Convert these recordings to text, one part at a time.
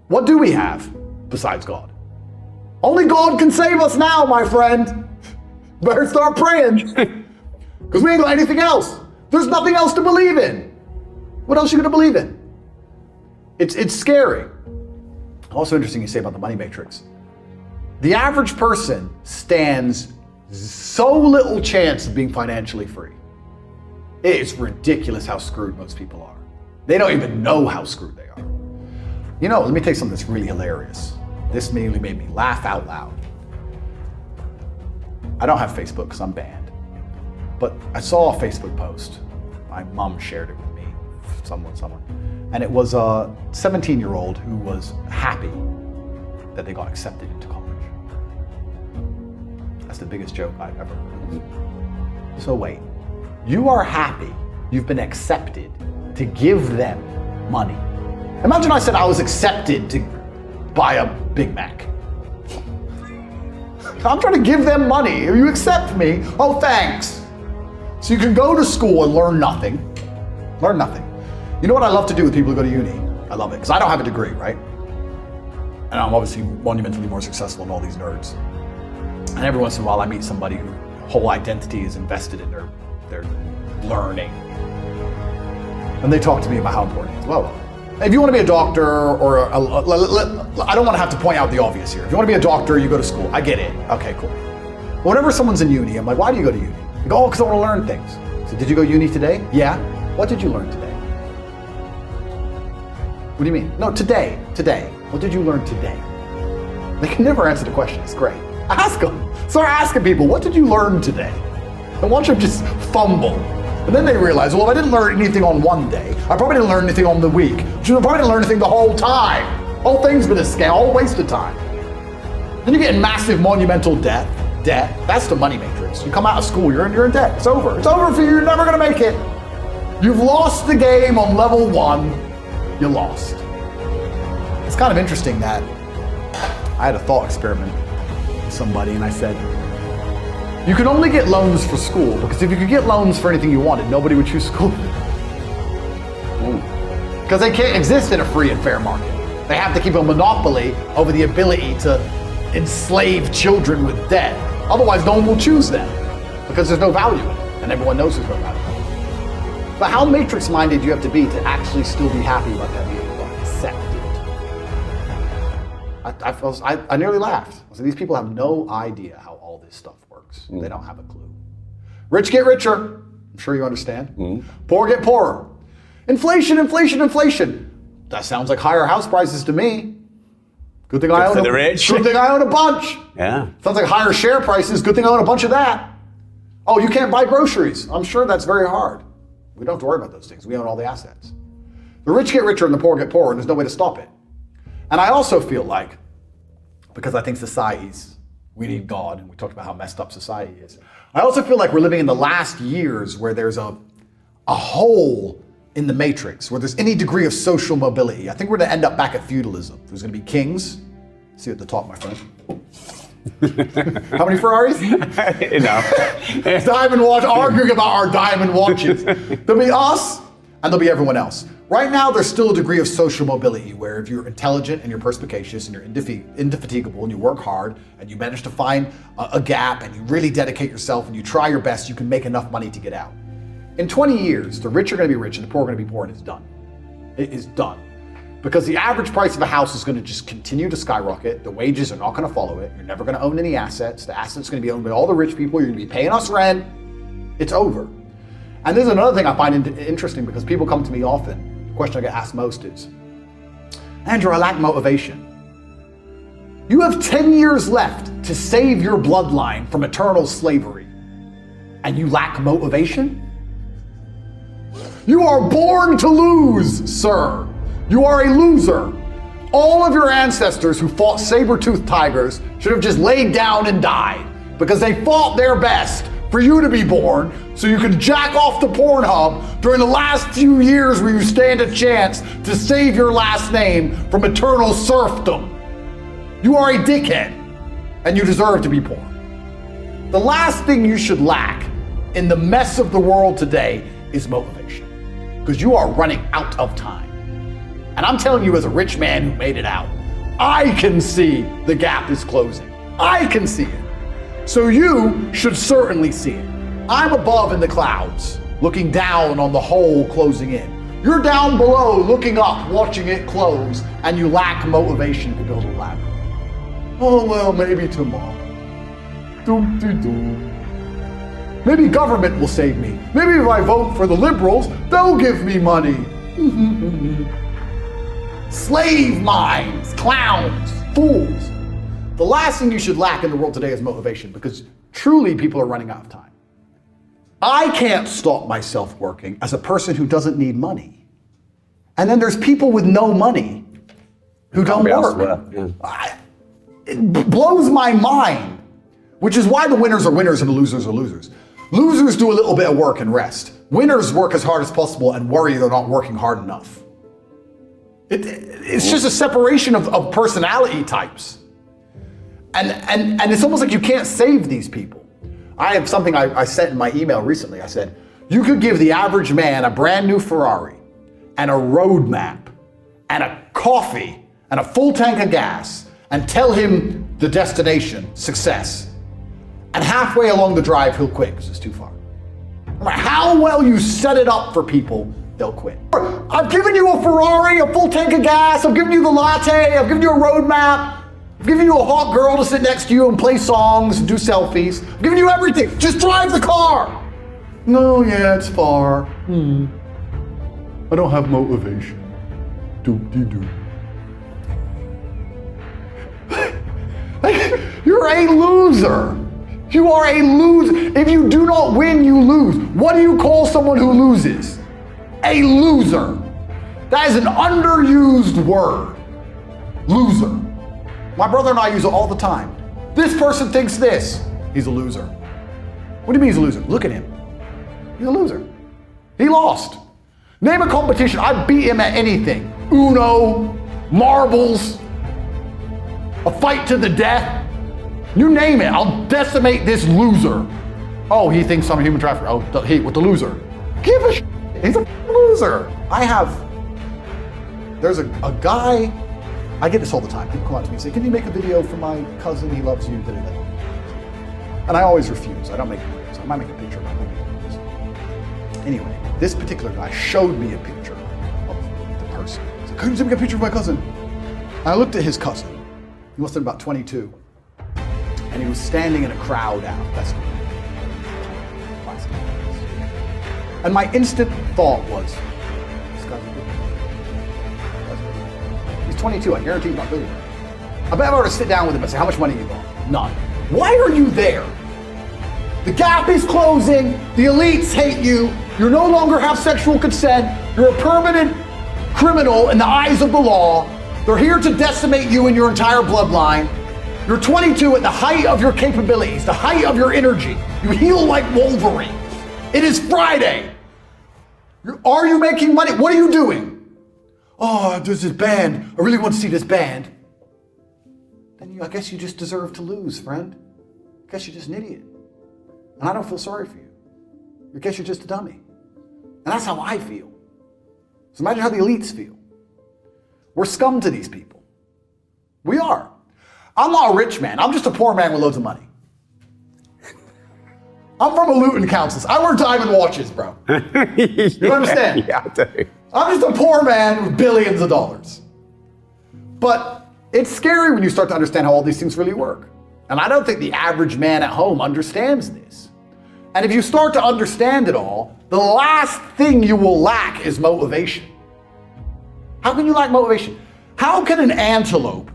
What do we have besides God? Only God can save us now, my friend. Better start praying. Because we ain't got anything else. There's nothing else to believe in. What else are you going to believe in? It's scary. Also interesting you say about the money matrix. The average person stands so little chance of being financially free. It's ridiculous how screwed most people are. They don't even know how screwed they are. You know, let me tell you something that's really hilarious. This immediately made me laugh out loud. I don't have Facebook because I'm banned. But I saw a Facebook post. My mom shared it with me, someone. And it was a 17-year-old who was happy that they got accepted into college. That's the biggest joke I've ever heard. So wait, you are happy you've been accepted to give them money. Imagine I said I was accepted to buy a Big Mac. I'm trying to give them money. You accept me? Oh, thanks. So you can go to school and learn nothing. Learn nothing. You know what I love to do with people who go to uni? I love it, because I don't have a degree, right? And I'm obviously monumentally more successful than all these nerds. And every once in a while I meet somebody whose whole identity is invested in their learning. And they talk to me about how important it is. Well, if you want to be a doctor or I don't want to have to point out the obvious here. If you want to be a doctor, you go to school. I get it. Okay, cool. But whenever someone's in uni, I'm like, why do you go to uni? They go, oh, because I want to learn things. So did you go to uni today? Yeah. What did you learn today? What do you mean? No, today. What did you learn today? They can never answer the question. It's great. Ask them. Start asking people, what did you learn today? And watch them just fumble. And then they realize, well, if I didn't learn anything on one day, I probably didn't learn anything on the week. I probably didn't learn anything the whole time. Whole thing's been a scam, all waste of time. Then you get in massive monumental debt. That's the money matrix. You come out of school, you're in debt. It's over. It's over for you. You're never gonna make it. You've lost the game on level 1. You lost. It's kind of interesting that I had a thought experiment with somebody and I said, you can only get loans for school, because if you could get loans for anything you wanted, nobody would choose school. Because they can't exist in a free and fair market. They have to keep a monopoly over the ability to enslave children with debt. Otherwise, no one will choose them, because there's no value in it, and everyone knows there's no value in it. But how matrix-minded do you have to be to actually still be happy about that being accepted? I nearly laughed. I said, these people have no idea how all this stuff works. They don't have a clue. Rich get richer. I'm sure you understand. Poor get poorer. Inflation. That sounds like higher house prices to me. Good thing I own the rich. Good thing I own a bunch. Yeah. Sounds like higher share prices. Good thing I own a bunch of that. Oh, you can't buy groceries. I'm sure that's very hard. We don't have to worry about those things. We own all the assets. The rich get richer and the poor get poorer, and there's no way to stop it. And I also feel like, because I think we need God, and we talked about how messed up society is. I also feel like we're living in the last years where there's a hole in the matrix, where there's any degree of social mobility. I think we're gonna end up back at feudalism. There's gonna be kings. See at the top, my friend. How many Ferraris? Enough. Diamond watch, arguing about our diamond watches. There'll be us, and there'll be everyone else. Right now, there's still a degree of social mobility where if you're intelligent and you're perspicacious and you're indefatigable and you work hard and you manage to find a gap and you really dedicate yourself and you try your best, you can make enough money to get out. In 20 years, the rich are gonna be rich and the poor are gonna be poor, and it's done. It is done. Because the average price of a house is gonna just continue to skyrocket. The wages are not gonna follow it. You're never gonna own any assets. The assets are gonna be owned by all the rich people. You're gonna be paying us rent. It's over. And this is another thing I find interesting, because people come to me often. The question I get asked most is, Andrew, I lack motivation. You have 10 years left to save your bloodline from eternal slavery, and you lack motivation? You are born to lose, sir. You are a loser. All of your ancestors who fought saber-toothed tigers should have just laid down and died, because they fought their best for you to be born so you could jack off to Pornhub during the last few years where you stand a chance to save your last name from eternal serfdom. You are a dickhead, and you deserve to be poor. The last thing you should lack in the mess of the world today is motivation, because you are running out of time. And I'm telling you, as a rich man who made it out, I can see the gap is closing. I can see it. So you should certainly see it. I'm above in the clouds, looking down on the hole closing in. You're down below, looking up, watching it close, and you lack motivation to build a ladder. Oh, well, maybe tomorrow. Doom-de-doom. Maybe government will save me. Maybe if I vote for the liberals, they'll give me money. Slave minds, clowns, fools. The last thing you should lack in the world today is motivation, because truly people are running out of time. I can't stop myself working as a person who doesn't need money. And then there's people with no money who don't work. It blows my mind, which is why the winners are winners and the losers are losers. Losers do a little bit of work and rest. Winners work as hard as possible and worry they're not working hard enough. It's just a separation of personality types. And it's almost like you can't save these people. I have something I sent in my email recently. I said, you could give the average man a brand new Ferrari and a roadmap and a coffee and a full tank of gas and tell him the destination, success. And halfway along the drive, he'll quit because it's too far. No matter how well you set it up for people, they'll quit. I've given you a Ferrari, a full tank of gas, I've given you the latte, I've given you a roadmap, I've given you a hot girl to sit next to you and play songs and do selfies. I've given you everything. Just drive the car. No, yeah, it's far. I don't have motivation. Doop-de-doo. You're a loser. You are a loser. If you do not win, you lose. What do you call someone who loses? A loser. That is an underused word. Loser. My brother and I use it all the time. This person thinks this. He's a loser. What do you mean he's a loser? Look at him. He's a loser. He lost. Name a competition. I beat him at anything. Uno, marbles, a fight to the death. You name it. I'll decimate this loser. Oh, he thinks I'm a human trafficker. Oh, he with the loser. Give a shit. He's a loser. There's a guy, I get this all the time. People come up to me and say, can you make a video for my cousin? He loves you. And I always refuse. I don't make videos. I might make a picture, but I don't make videos. Anyway, this particular guy showed me a picture of the person. He said, could you make a picture of my cousin? And I looked at his cousin. He must have been about 22. And he was standing in a crowd out. That's classic. And my instant thought was, this guy's a good. He's 22, I guarantee he's not billionaire. I bet if I were to sit down with him and say, how much money you got? None. Why are you there? The gap is closing, the elites hate you, you no longer have sexual consent, you're a permanent criminal in the eyes of the law, they're here to decimate you and your entire bloodline. You're 22 at the height of your capabilities, the height of your energy. You heal like Wolverine. It is Friday. Are you making money? What are you doing? Oh, there's this band. I really want to see this band. Then I guess you just deserve to lose, friend. I guess you're just an idiot. And I don't feel sorry for you. I guess you're just a dummy. And that's how I feel. So imagine how the elites feel. We're scum to these people. We are. I'm not a rich man. I'm just a poor man with loads of money. I'm from a Luton Council. I wear diamond watches, bro. You understand? Yeah, I do. I'm just a poor man with billions of dollars. But it's scary when you start to understand how all these things really work. And I don't think the average man at home understands this. And if you start to understand it all, the last thing you will lack is motivation. How can you lack motivation? How can an antelope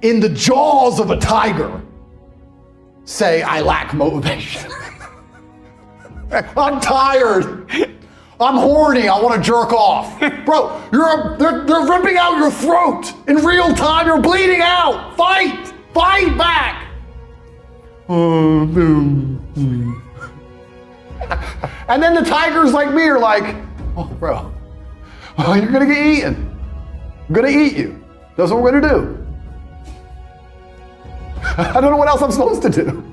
in the jaws of a tiger say, I lack motivation? I'm tired. I'm horny. I want to jerk off. Bro, they're ripping out your throat in real time. You're bleeding out. Fight. Fight back. And then the tigers like me are like, oh, bro, you're going to get eaten. I'm going to eat you. That's what we're going to do. I don't know what else I'm supposed to do.